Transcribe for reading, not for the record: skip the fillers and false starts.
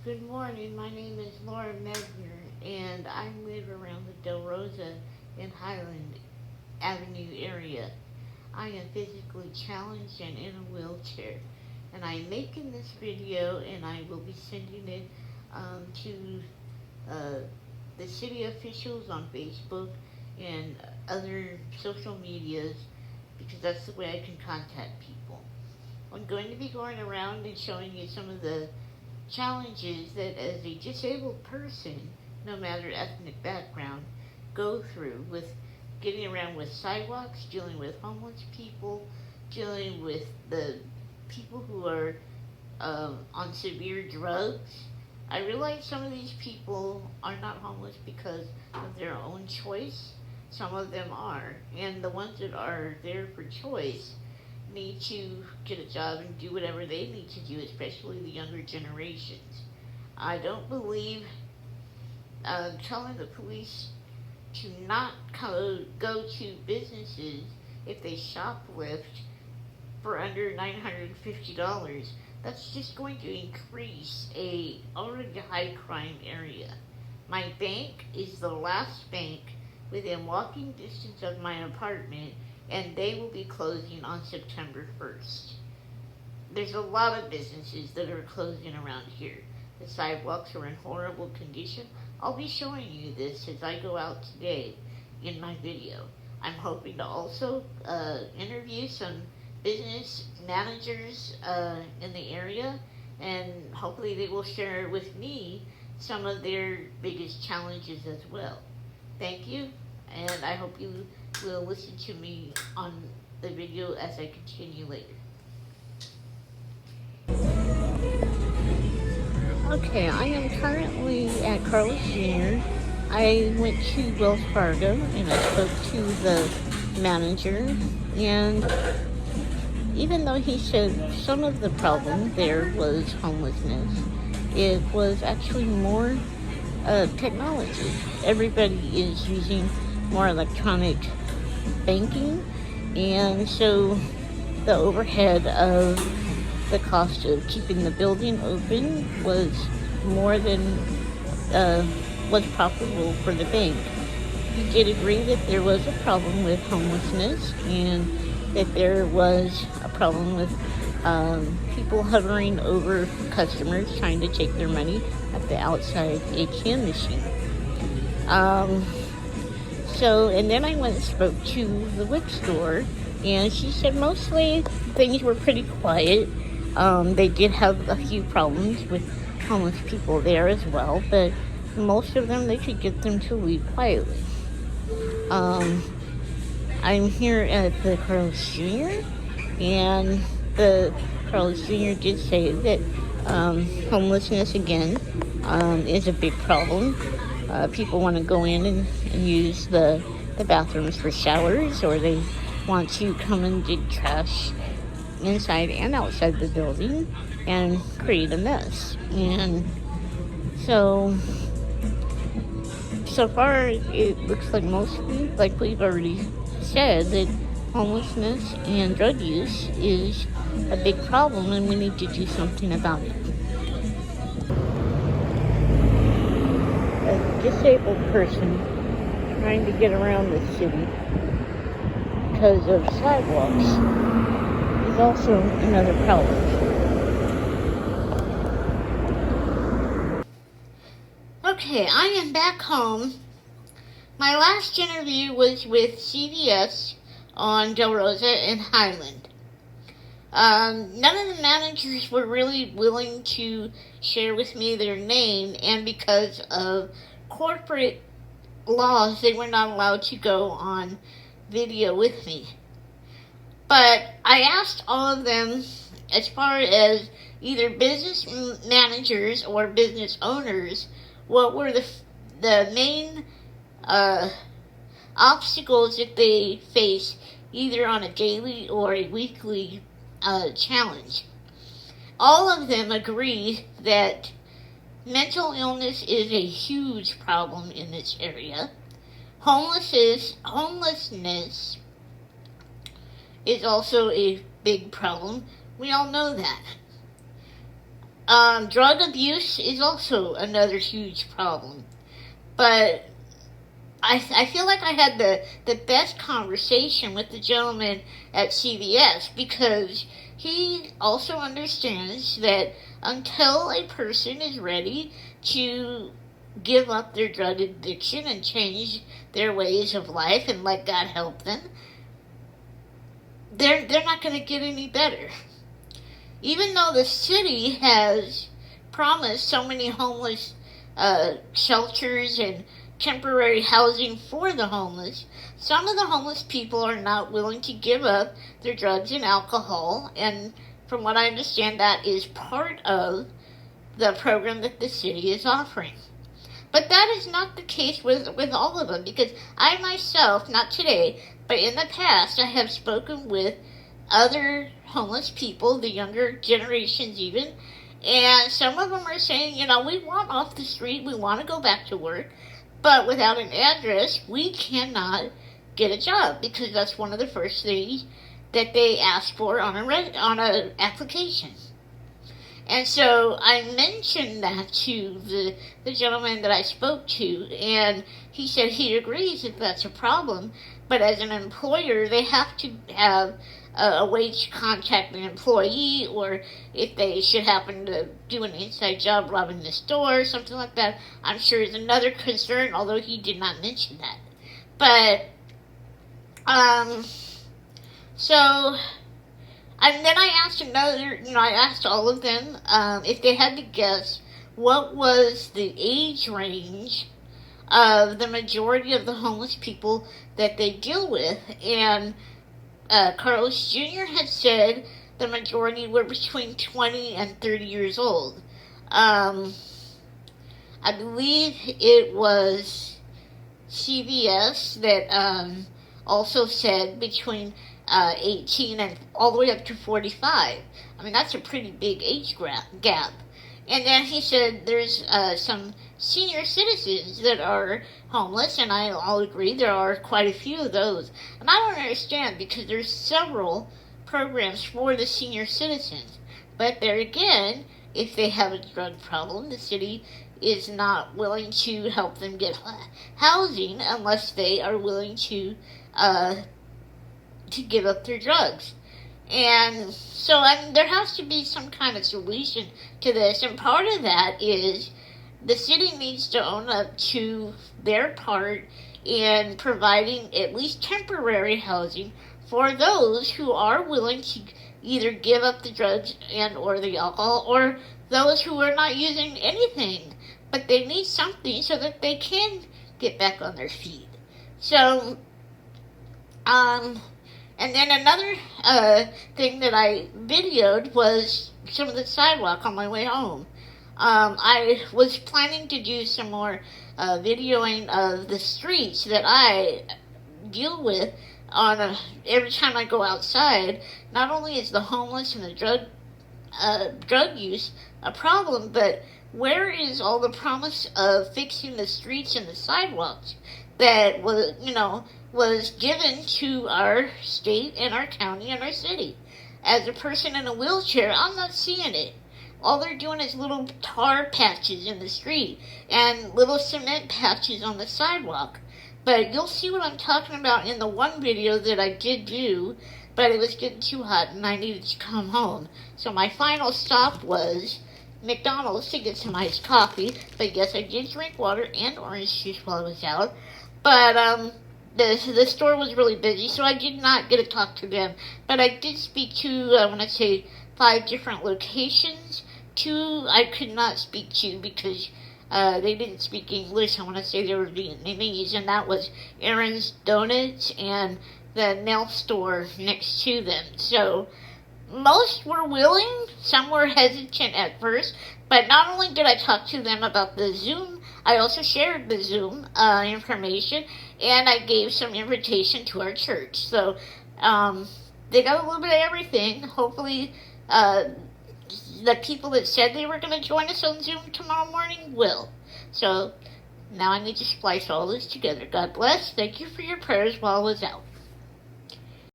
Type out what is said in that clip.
Good morning. My name is Laura Mesner, and I live around the Del Rosa and Highland Avenue area. I am physically challenged and in a wheelchair, and I'm making this video, and I will be sending it to uh, the city officials on Facebook and other social medias because that's the way I can contact people. I'm going to be going around and showing you some of the challenges that as a disabled person, no matter ethnic background, go through with getting around with sidewalks, dealing with homeless people, dealing with the people who are on severe drugs. I realize some of these people are not homeless because of their own choice. Some of them are. And the ones that are there for choice need to get a job and do whatever they need to do, especially the younger generations. I don't believe telling the police to not go to businesses if they shoplift for under $950. That's just going to increase a already high crime area. My bank is the last bank within walking distance of my apartment, and they will be closing on September 1st. There's a lot of businesses that are closing around here. The sidewalks are in horrible condition. I'll be showing you this as I go out today in my video. I'm hoping to also interview some business managers in the area, and hopefully they will share with me some of their biggest challenges as well. Thank you, and I hope you will listen to me on the video as I continue later. Okay, I am currently at Carlos Jr. I went to Wells Fargo and I spoke to the manager, and even though he said some of the problem there was homelessness, it was actually more technology. Everybody is using more electronic banking, and so the overhead of the cost of keeping the building open was more than was profitable for the bank. He did agree that there was a problem with homelessness and that there was a problem with people hovering over customers trying to take their money at the outside ATM machine. And then I went and spoke to the WIC store, and she said mostly things were pretty quiet. They did have a few problems with homeless people there as well, but most of them, they could get them to leave quietly. I'm here at the Carlos Jr., and the Carlos Jr. did say that homelessness, again, is a big problem. People want to go in and use the bathrooms for showers, or they want to come and dig trash inside and outside the building and create a mess. And so far it looks like mostly, like we've already said, that homelessness and drug use is a big problem, and we need to do something about it. A disabled person trying to get around the city because of sidewalks is also another problem. Okay, I am back home. My last interview was with CVS on Del Rosa and Highland. None of the managers were really willing to share with me their name, and because of corporate laws, they were not allowed to go on video with me. But I asked all of them, as far as either business managers or business owners, what were the main obstacles that they face either on a daily or a weekly challenge. All of them agree that mental illness is a huge problem in this area. Homelessness is also a big problem. We all know that. Drug abuse is also another huge problem. But I feel like I had the best conversation with the gentleman at CVS, because he also understands that until a person is ready to give up their drug addiction and change their ways of life and let God help them, they're not going to get any better. Even though the city has promised so many homeless shelters and temporary housing for the homeless, some of the homeless people are not willing to give up their drugs and alcohol, and from what I understand, that is part of the program that the city is offering. But that is not the case with all of them, because I myself, not today, but in the past, I have spoken with other homeless people, the younger generations even, and some of them are saying, we want off the street, we want to go back to work, but without an address, we cannot get a job, because that's one of the first things that they ask for on a application. And so I mentioned that to the gentleman that I spoke to, and he said he agrees that that's a problem, but as an employer, they have to have a way to contact the employee, or if they should happen to do an inside job robbing the store or something like that, I'm sure is another concern, although he did not mention that. But, so... And then I asked all of them if they had to guess what was the age range of the majority of the homeless people that they deal with. And Carlos Jr. had said the majority were between 20 and 30 years old. I believe it was CVS that also said between 18 and all the way up to 45. I mean, that's a pretty big age gap. And then he said there's some senior citizens that are homeless, and I'll agree there are quite a few of those. And I don't understand, because there's several programs for the senior citizens. But there again, if they have a drug problem, the city is not willing to help them get housing unless they are willing to give up their drugs. And so there has to be some kind of solution to this, and part of that is the city needs to own up to their part in providing at least temporary housing for those who are willing to either give up the drugs and or the alcohol, or those who are not using anything, but they need something so that they can get back on their feet. So, and then another thing that I videoed was some of the sidewalk on my way home. I was planning to do some more videoing of the streets that I deal with every time I go outside. Not only is the homeless and the drug use a problem, but where is all the promise of fixing the streets and the sidewalks that was given to our state and our county and our city? As a person in a wheelchair, I'm not seeing it. All they're doing is little tar patches in the street and little cement patches on the sidewalk. But you'll see what I'm talking about in the one video that I did do, but it was getting too hot and I needed to come home. So my final stop was McDonald's to get some iced coffee. But yes, I did drink water and orange juice while I was out. But the store was really busy, so I did not get to talk to them. But I did speak to, I want to say, 5 different locations. 2 I could not speak to because they didn't speak English. I want to say they were Vietnamese, and that was Aaron's Donuts and the nail store next to them. So most were willing, some were hesitant at first, but not only did I talk to them about the Zoom, I also shared the Zoom information, and I gave some invitation to our church. So they got a little bit of everything. Hopefully the people that said they were going to join us on Zoom tomorrow morning will. So now I need to splice all this together. God bless. Thank you for your prayers while I was out.